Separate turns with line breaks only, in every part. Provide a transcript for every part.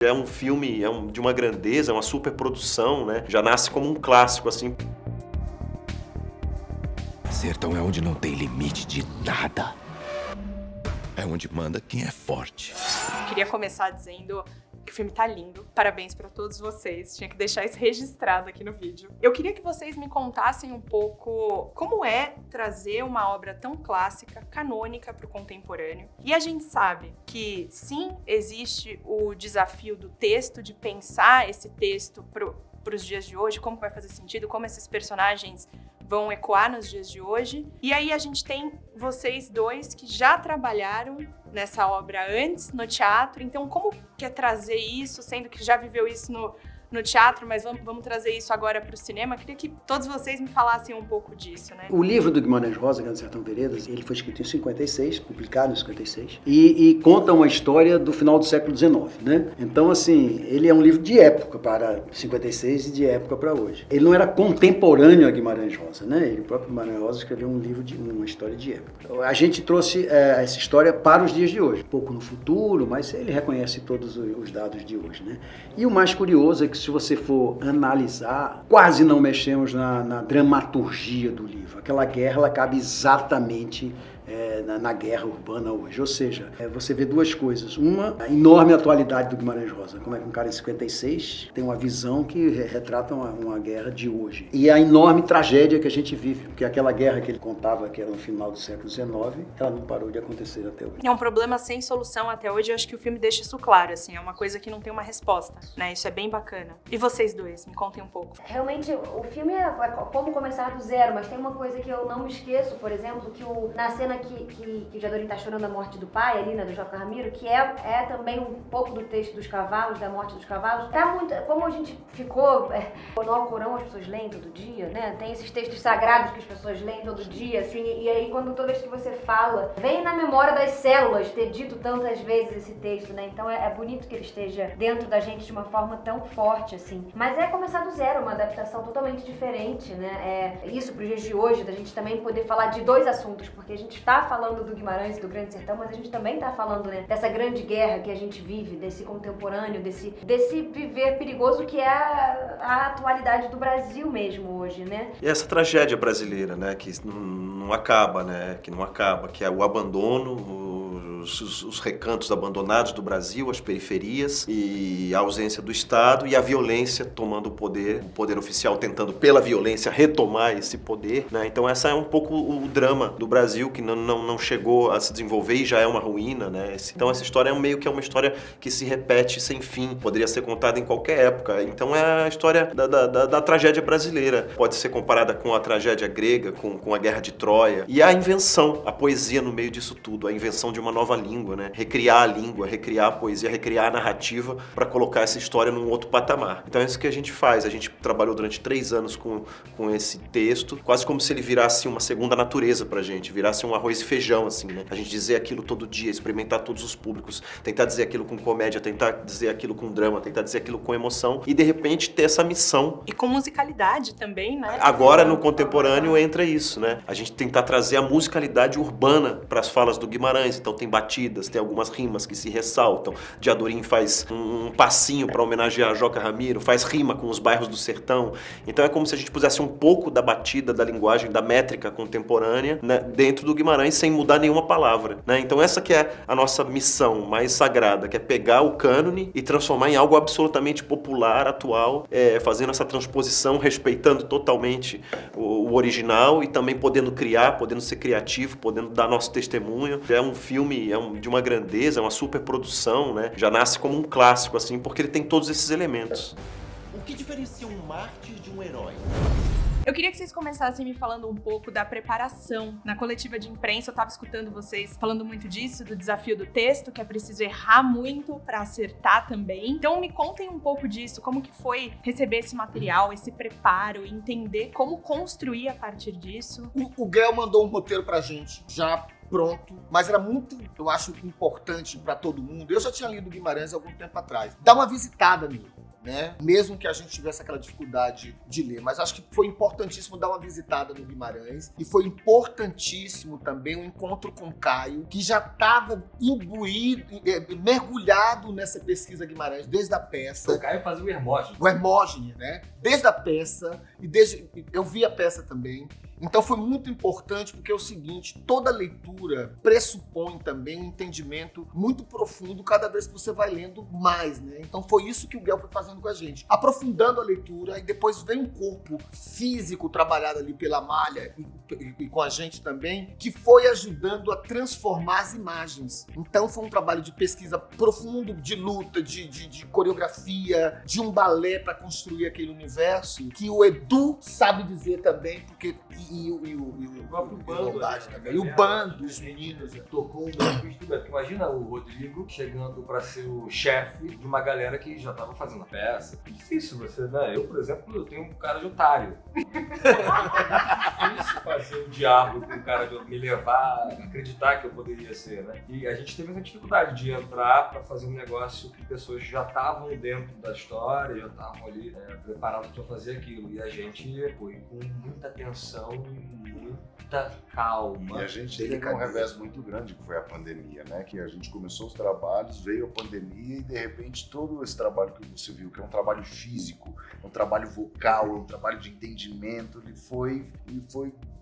É um filme de uma grandeza, é uma superprodução, né? Já nasce como um clássico, assim.
Sertão é onde não tem limite de nada. É onde manda quem é forte.
Queria começar dizendo que o filme tá lindo. Parabéns pra todos vocês. Tinha que deixar isso registrado aqui no vídeo. Eu queria que vocês me contassem um pouco como é trazer uma obra tão clássica, canônica pro contemporâneo. E a gente sabe que sim, existe o desafio do texto, de pensar esse texto pros dias de hoje, como vai fazer sentido, como esses personagens vão ecoar nos dias de hoje. E aí a gente tem vocês dois que já trabalharam nessa obra antes, no teatro. Então, como que é trazer isso, sendo que já viveu isso no teatro, mas vamos trazer isso agora para o cinema? Queria que todos vocês me falassem um pouco disso, né?
O livro do Guimarães Rosa, Grande Sertão Veredas, ele foi escrito em 56, publicado em 56, e conta uma história do final do século XIX, né? Então, assim, ele é um livro de época para 56 e de época para hoje. Ele não era contemporâneo a Guimarães Rosa, né? O próprio Guimarães Rosa escreveu um livro de uma história de época. A gente trouxe essa história para os dias de hoje, um pouco no futuro, mas ele reconhece todos os dados de hoje, né? E o mais curioso é que, se você for analisar, quase não mexemos na dramaturgia do livro. Aquela guerra, ela cabe exatamente na guerra urbana hoje. Ou seja, você vê duas coisas. Uma, a enorme atualidade do Guimarães Rosa. Como é que um cara em 56 tem uma visão que retrata uma guerra de hoje. E a enorme tragédia que a gente vive. Porque aquela guerra que ele contava, que era no final do século XIX, ela não parou de acontecer até hoje.
É um problema sem solução até hoje. Eu acho que o filme deixa isso claro, assim. É uma coisa que não tem uma resposta, né? Isso é bem bacana. E vocês dois, me contem um pouco.
Realmente, o filme é como começar do zero, mas tem uma coisa que eu não me esqueço, por exemplo, que na cena que o Jadorim tá chorando a morte do pai, ali, né, do Joca Ramiro, que é também um pouco do texto dos cavalos, da morte dos cavalos. Tá muito, como a gente ficou no Alcorão, as pessoas leem todo dia, né? Tem esses textos sagrados que as pessoas leem todo dia, assim, e aí toda vez que você fala, vem na memória das células ter dito tantas vezes esse texto, né? Então é bonito que ele esteja dentro da gente de uma forma tão forte, assim. Mas é começar do zero, uma adaptação totalmente diferente, né? Isso pros dias de hoje, da gente também poder falar de dois assuntos, porque a gente tá falando do Guimarães e do Grande Sertão, mas a gente também tá falando, né, dessa grande guerra que a gente vive, desse contemporâneo, desse viver perigoso que é a atualidade do Brasil mesmo hoje, né?
E essa tragédia brasileira, né, que não acaba, né, que é o abandono, os recantos abandonados do Brasil, as periferias e a ausência do Estado e a violência tomando o poder oficial tentando pela violência retomar esse poder, né? Então essa é um pouco o drama do Brasil, que não chegou a se desenvolver e já é uma ruína, né? Então essa história meio que é uma história que se repete sem fim, poderia ser contada em qualquer época. Então é a história da tragédia brasileira. Pode ser comparada com a tragédia grega, com a Guerra de Troia. E a invenção, a poesia no meio disso tudo, a invenção de uma nova língua, né? Recriar a língua, recriar a poesia, recriar a narrativa para colocar essa história num outro patamar. Então é isso que a gente faz. A gente trabalhou durante 3 anos com esse texto, quase como se ele virasse uma segunda natureza pra gente, virasse um arroz e feijão, assim, né? A gente dizer aquilo todo dia, experimentar todos os públicos, tentar dizer aquilo com comédia, tentar dizer aquilo com drama, tentar dizer aquilo com emoção e, de repente, ter essa missão.
E com musicalidade também, né?
Agora, no contemporâneo, entra isso, né? A gente tentar trazer a musicalidade urbana para as falas do Guimarães. Então tem batidas, tem algumas rimas que se ressaltam. Jadorim faz um passinho para homenagear a Joca Ramiro, faz rima com os bairros do sertão. Então é como se a gente pusesse um pouco da batida, da linguagem, da métrica contemporânea, né, dentro do Guimarães sem mudar nenhuma palavra, né? Então essa que é a nossa missão mais sagrada, que é pegar o cânone e transformar em algo absolutamente popular, atual, fazendo essa transposição, respeitando totalmente o original e também podendo criar, podendo ser criativo, podendo dar nosso testemunho. É um filme de uma grandeza, é uma superprodução, né? Já nasce como um clássico, assim, porque ele tem todos esses elementos.
O que diferencia um mártir de um herói?
Eu queria que vocês começassem me falando um pouco da preparação. Na coletiva de imprensa, eu tava escutando vocês falando muito disso, do desafio do texto, que é preciso errar muito pra acertar também. Então me contem um pouco disso, como que foi receber esse material, esse preparo, entender como construir a partir disso.
O Gael mandou um roteiro pra gente, já pronto, mas era muito, eu acho, importante pra todo mundo. Eu já tinha lido Guimarães há algum tempo atrás. Dá uma visitada nele. né? Mesmo que a gente tivesse aquela dificuldade de ler. Mas acho que foi importantíssimo dar uma visitada no Guimarães e foi importantíssimo também o encontro com o Caio, que já estava imbuído, mergulhado nessa pesquisa Guimarães desde a peça.
O Caio fazia o Hermógenes.
O Hermógenes, né? Desde a peça, eu vi a peça também. Então foi muito importante porque é o seguinte, toda leitura pressupõe também um entendimento muito profundo cada vez que você vai lendo mais, né? Então foi isso que o Guel foi fazendo com a gente. Aprofundando a leitura e depois vem um corpo físico trabalhado ali pela Malha e com a gente também, que foi ajudando a transformar as imagens. Então foi um trabalho de pesquisa profundo, de luta, de coreografia, de um balé para construir aquele universo, que o Edu sabe dizer também, porque o
próprio bando
também. E o bando, os meninos.
Tocou um instrumento. Imagina o Rodrigo chegando para ser o chefe de uma galera que já estava fazendo a peça. É difícil você, né? Eu, por exemplo, eu tenho um cara de otário. É difícil fazer o diabo com um cara de me levar a acreditar que eu poderia ser, né? E a gente teve essa dificuldade de entrar para fazer um negócio que pessoas já estavam dentro da história, já estavam ali preparadas para fazer aquilo. E a gente foi com muita atenção e muita calma.
E a gente teve um revés muito grande, que foi a pandemia, né? Que a gente começou os trabalhos, veio a pandemia e de repente todo esse trabalho que você viu, que é um trabalho físico, é um trabalho vocal, é um trabalho de entendimento, ele foi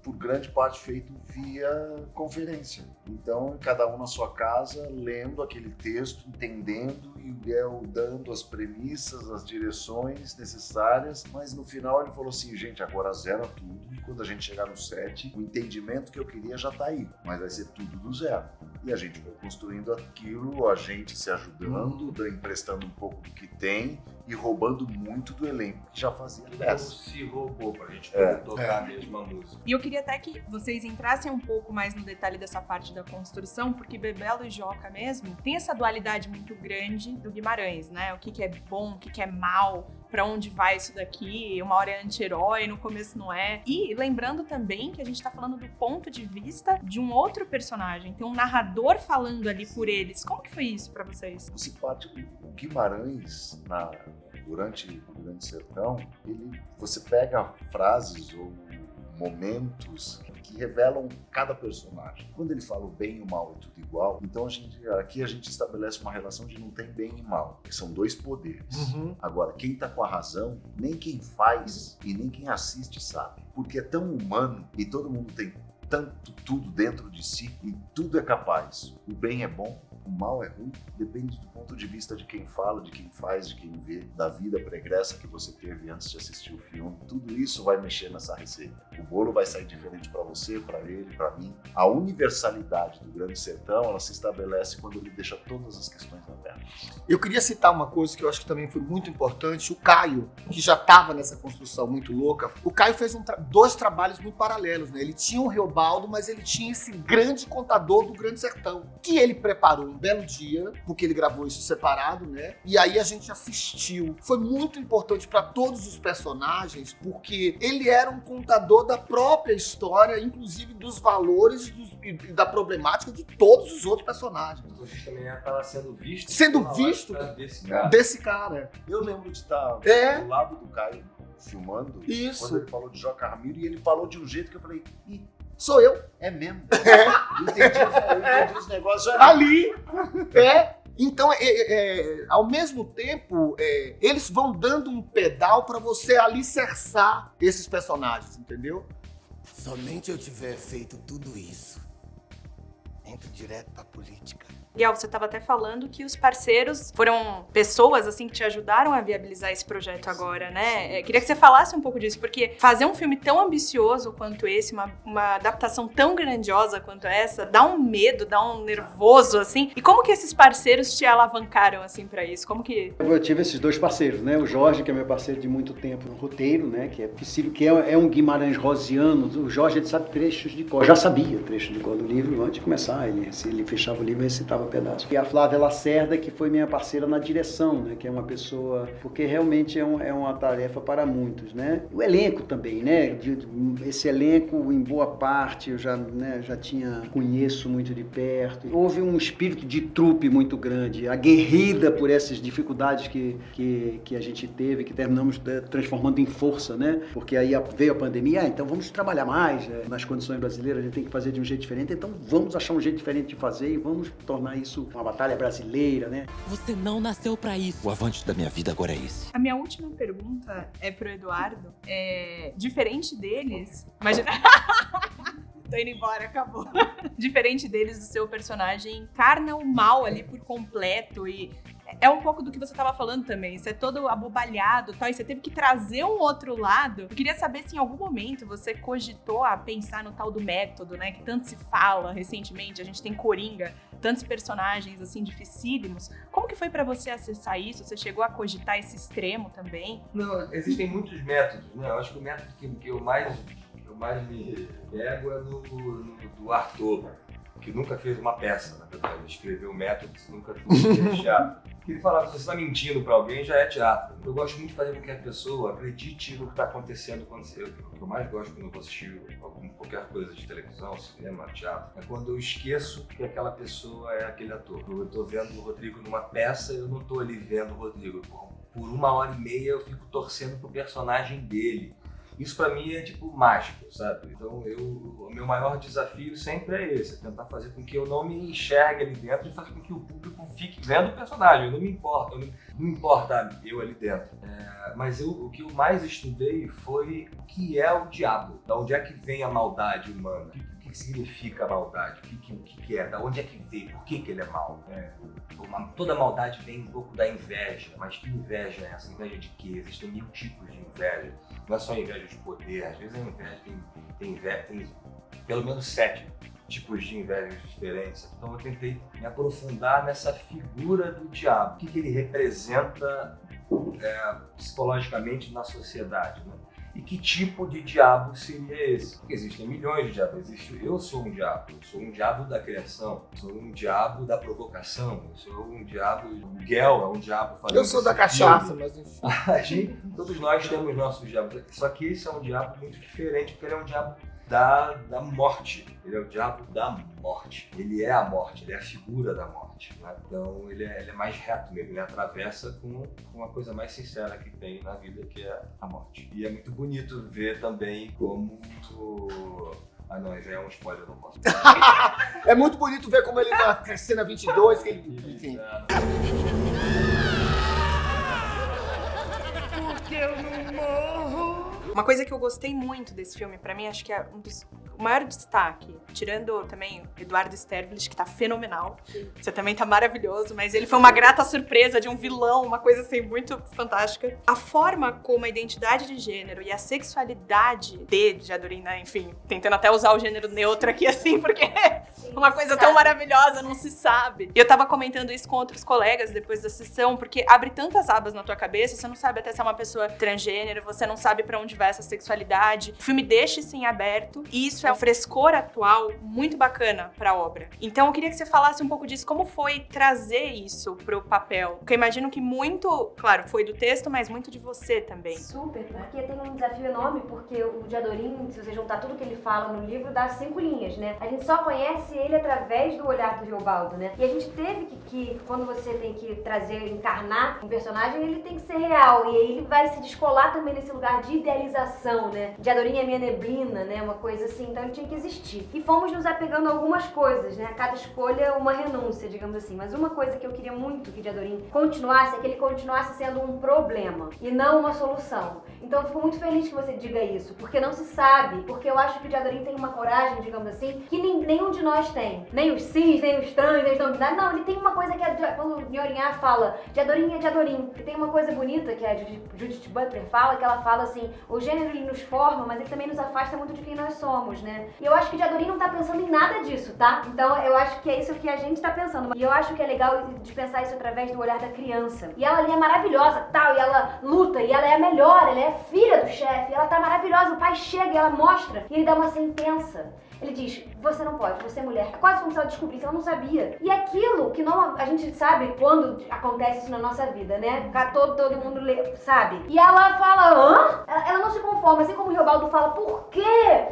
por grande parte feito via conferência. Então, cada um na sua casa, lendo aquele texto, entendendo e o Guel dando as premissas, as direções necessárias, mas no final ele falou assim, gente, agora zera tudo e quando a gente chegar no set, o entendimento que eu queria já tá aí, mas vai ser tudo do zero. E a gente foi construindo aquilo, a gente se ajudando, emprestando um pouco do que tem e roubando muito do elenco que já fazia peça.
Se roubou pra gente poder tocar a mesma música.
E eu queria até que vocês entrassem um pouco mais no detalhe dessa parte da construção, porque Bebelo e Joca mesmo tem essa dualidade muito grande do Guimarães, né? O que é bom, o que é mal, pra onde vai isso daqui, uma hora é anti-herói, no começo não é. E lembrando também que a gente tá falando do ponto de vista de um outro personagem, tem um narrador falando ali por eles. Como que foi isso pra vocês?
Você parte o Guimarães durante o Grande Sertão, você pega frases ou momentos que revelam cada personagem. Quando ele fala o bem e o mal é tudo igual, então aqui a gente estabelece uma relação de não tem bem e mal, que são dois poderes. Agora, quem tá com a razão, nem quem faz e nem quem assiste sabe, porque é tão humano e todo mundo tem tudo dentro de si e tudo é capaz. O bem é bom, o mal é ruim, depende do ponto de vista de quem fala, de quem faz, de quem vê, da vida pregressa que você teve antes de assistir o filme. Tudo isso vai mexer nessa receita. O bolo vai sair diferente para você, para ele, para mim. A universalidade do Grande Sertão, ela se estabelece quando ele deixa todas as questões abertas.
Eu queria citar uma coisa que eu acho que também foi muito importante. O Caio, que já estava nessa construção muito louca, o Caio fez dois trabalhos muito paralelos, né? Ele tinha o Reobaldo, mas ele tinha esse grande contador do Grande Sertão, que ele preparou um belo dia, porque ele gravou isso separado, né? E aí a gente assistiu. Foi muito importante para todos os personagens, porque ele era um contador da própria história, inclusive dos valores e da problemática de todos os outros personagens.
Então a gente também estava sendo visto
desse cara.
Eu lembro de estar do lado do Caio, filmando,
isso,
quando ele falou de Joca Ramiro, e ele falou de um jeito que eu falei,
sou eu.
É mesmo? Eu entendi os negócios
ali. Então, ao mesmo tempo, eles vão dando um pedal para você alicerçar esses personagens, entendeu?
Somente eu tiver feito tudo isso, entro direto pra política.
Guel, você estava até falando que os parceiros foram pessoas assim que te ajudaram a viabilizar esse projeto agora, né? Queria que você falasse um pouco disso, porque fazer um filme tão ambicioso quanto esse, uma adaptação tão grandiosa quanto essa, dá um medo, dá um nervoso, assim. E como que esses parceiros te alavancaram, assim, para isso? Como que...
Eu tive esses dois parceiros, né? O Jorge, que é meu parceiro de muito tempo no roteiro, né? Que é possível, que é um Guimarães rosiano. O Jorge, ele sabe trechos de cor. Eu já sabia trechos de cor do livro antes de começar. Ele fechava o livro e recitava um pedaço. E a Flávia Lacerda, que foi minha parceira na direção, né? Que é uma pessoa... Porque realmente é uma tarefa para muitos, né? O elenco também, né? Esse elenco, em boa parte, eu já conheço muito de perto. Houve um espírito de trupe muito grande, aguerrida por essas dificuldades que a gente teve, que terminamos transformando em força, né? Porque aí veio a pandemia, então vamos trabalhar mais, né? Nas condições brasileiras a gente tem que fazer de um jeito diferente, então vamos achar um jeito diferente de fazer e vamos tornar isso uma batalha brasileira, né?
Você não nasceu pra isso.
O avante da minha vida agora é esse.
A minha última pergunta é pro Eduardo. Diferente deles... Imagina... Tô indo embora, acabou. Diferente deles, o seu personagem encarna o mal ali por completo e é um pouco do que você tava falando também. Você é todo abobalhado e tal, e você teve que trazer um outro lado. Eu queria saber se em algum momento você cogitou a pensar no tal do método, né? Que tanto se fala recentemente, a gente tem Coringa, tantos personagens assim dificílimos. Como que foi pra você acessar isso? Você chegou a cogitar esse extremo também?
Não, existem muitos métodos, né? Eu acho que o método que eu mais me pego é do Arthur, que nunca fez uma peça, na verdade. Ele escreveu métodos, nunca fez teatro. Ele falava, se você está mentindo para alguém, já é teatro. Eu gosto muito de fazer com que a pessoa acredite no que está acontecendo quando o que eu mais gosto quando eu vou assistir qualquer coisa de televisão, cinema, teatro, é quando eu esqueço que aquela pessoa é aquele ator. Eu estou vendo o Rodrigo numa peça, eu não estou ali vendo o Rodrigo. Por 1h30 eu fico torcendo pro personagem dele. Isso pra mim é tipo mágico, sabe? Então o meu maior desafio sempre é esse, é tentar fazer com que eu não me enxergue ali dentro e fazer com que o público fique vendo o personagem. Eu não me importa, não importa eu ali dentro. Mas o que eu mais estudei foi o que é o diabo, da onde é que vem a maldade humana, o que significa a maldade, o que é, da onde é que veio, por que ele é mau. Toda maldade vem um pouco da inveja, mas que inveja é essa? Inveja de quê? Existem 1000 tipos de inveja. Não é só inveja de poder, às vezes a inveja tem pelo menos 7 tipos de invejas diferentes. Então eu tentei me aprofundar nessa figura do diabo. O que ele representa psicologicamente na sociedade, né? E que tipo de diabo seria esse? Porque existem milhões de diabos. Eu sou um diabo da criação, sou um diabo da provocação, eu sou um diabo... O Miguel é um diabo fazendo...
Eu sou da cachaça, mas enfim.
Todos nós temos nossos diabos. Só que esse é um diabo muito diferente, porque ele é um diabo da morte. Ele é o diabo da morte. Ele é a morte, ele é a figura da morte, né? Então ele é mais reto mesmo, ele atravessa com uma coisa mais sincera que tem na vida, que é a morte. E é muito bonito ver também como... Ah não, já é um spoiler, eu não posso.
É muito bonito ver como ele na cena 22, que ele... Enfim.
Porque eu não morro. Uma coisa que eu gostei muito desse filme, pra mim, acho que é o maior destaque, tirando também Eduardo Sterblich, que tá fenomenal. Você também tá maravilhoso, mas ele foi uma grata surpresa de um vilão, uma coisa assim muito fantástica. A forma como a identidade de gênero e a sexualidade de Adorina, enfim, tentando até usar o gênero neutro aqui assim, porque uma coisa tão maravilhosa, não se sabe. E eu tava comentando isso com outros colegas depois da sessão, porque abre tantas abas na tua cabeça, você não sabe até se é uma pessoa transgênero, você não sabe pra onde vai essa sexualidade. O filme deixa isso em aberto, e isso é um frescor atual muito bacana pra obra. Então eu queria que você falasse um pouco disso, como foi trazer isso pro papel? Porque eu imagino que muito, claro, foi do texto, mas muito de você também.
Super, porque tem um desafio enorme, porque o de Adorim, se você juntar tudo que ele fala no livro, dá 5 linhas, né? A gente só conhece ele através do olhar do Riobaldo, né? E a gente teve que quando você tem que encarnar um personagem, ele tem que ser real, e aí ele vai se descolar também nesse lugar de idealização, né? De Adorim é minha neblina, né? Uma coisa assim, então ele tinha que existir. E fomos nos apegando a algumas coisas, né? A cada escolha uma renúncia, digamos assim. Mas uma coisa que eu queria muito que de Adorim continuasse é que ele continuasse sendo um problema e não uma solução. Então eu fico muito feliz que você diga isso, porque não se sabe, porque eu acho que o de Adorim tem uma coragem, digamos assim, que nenhum de nós tem. Nem os cis, nem os trans, nem os não binários. Não, ele tem uma coisa que quando o Nhorinhá fala de Adorim é de Adorim. E tem uma coisa bonita que a Judith Butler fala, que ela fala assim, o gênero ele nos forma, mas ele também nos afasta muito de quem nós somos, né? E eu acho que de Adorim não tá pensando em nada disso, tá? Então eu acho que é isso que a gente tá pensando. E eu acho que é legal de pensar isso através do olhar da criança. E ela ali é maravilhosa, tal, e ela luta, e ela é a melhor, ela é filha do chefe, ela tá maravilhosa, o pai chega e ela mostra, e ele dá uma sentença. Ele diz, você não pode, você é mulher. É quase como se ela descobrisse, ela não sabia. E aquilo que não, a gente sabe quando acontece isso na nossa vida, né? Todo mundo sabe. E ela fala, hã? Ela não se conforma, assim como o Riobaldo fala, por quê?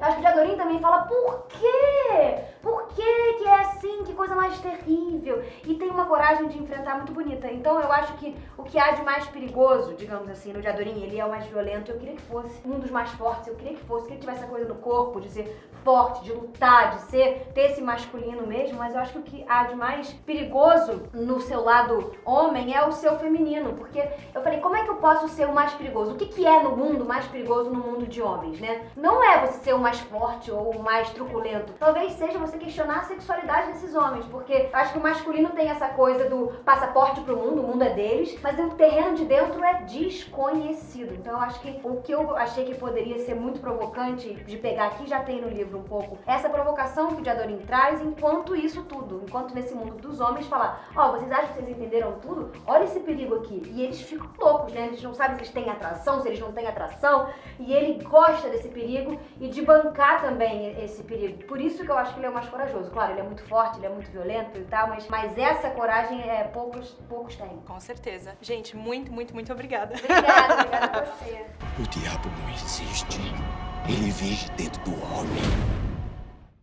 Acho que o Diadorim também fala, por quê? Por quê que é assim? Que coisa mais terrível. E tem uma coragem de enfrentar muito bonita. Então eu acho que o que há de mais perigoso, digamos assim, no Diadorim, ele é o mais violento. Eu queria que fosse um dos mais fortes. Eu queria que fosse, que ele tivesse essa coisa no corpo, de ser forte, de lutar, de ter esse masculino mesmo. Mas eu acho que o que há de mais perigoso no seu lado homem é o seu feminino. Porque eu falei, como é que eu posso ser o mais perigoso? O que é no mundo mais perigoso no mundo de homens, né? Não é você ser o mais forte ou o mais truculento. Talvez seja você questionar a sexualidade desses homens, porque acho que o masculino tem essa coisa do passaporte pro mundo, o mundo é deles, mas o terreno de dentro é desconhecido. Então eu acho que o que eu achei que poderia ser muito provocante de pegar aqui, já tem no livro um pouco, essa provocação que o Diadorim traz, enquanto isso tudo, enquanto nesse mundo dos homens falar, vocês acham que vocês entenderam tudo? Olha esse perigo aqui. E eles ficam loucos, né? Eles não sabem se eles têm atração, se eles não têm atração, e ele gosta desse perigo e de bancar também esse perigo. Por isso que eu acho que ele é o mais corajoso. Claro, ele é muito forte, ele é muito violento e tal, mas essa coragem poucos têm.
Com certeza. Gente, muito, muito, muito obrigada.
Obrigada a você.
O diabo não existe. Ele vive dentro do homem.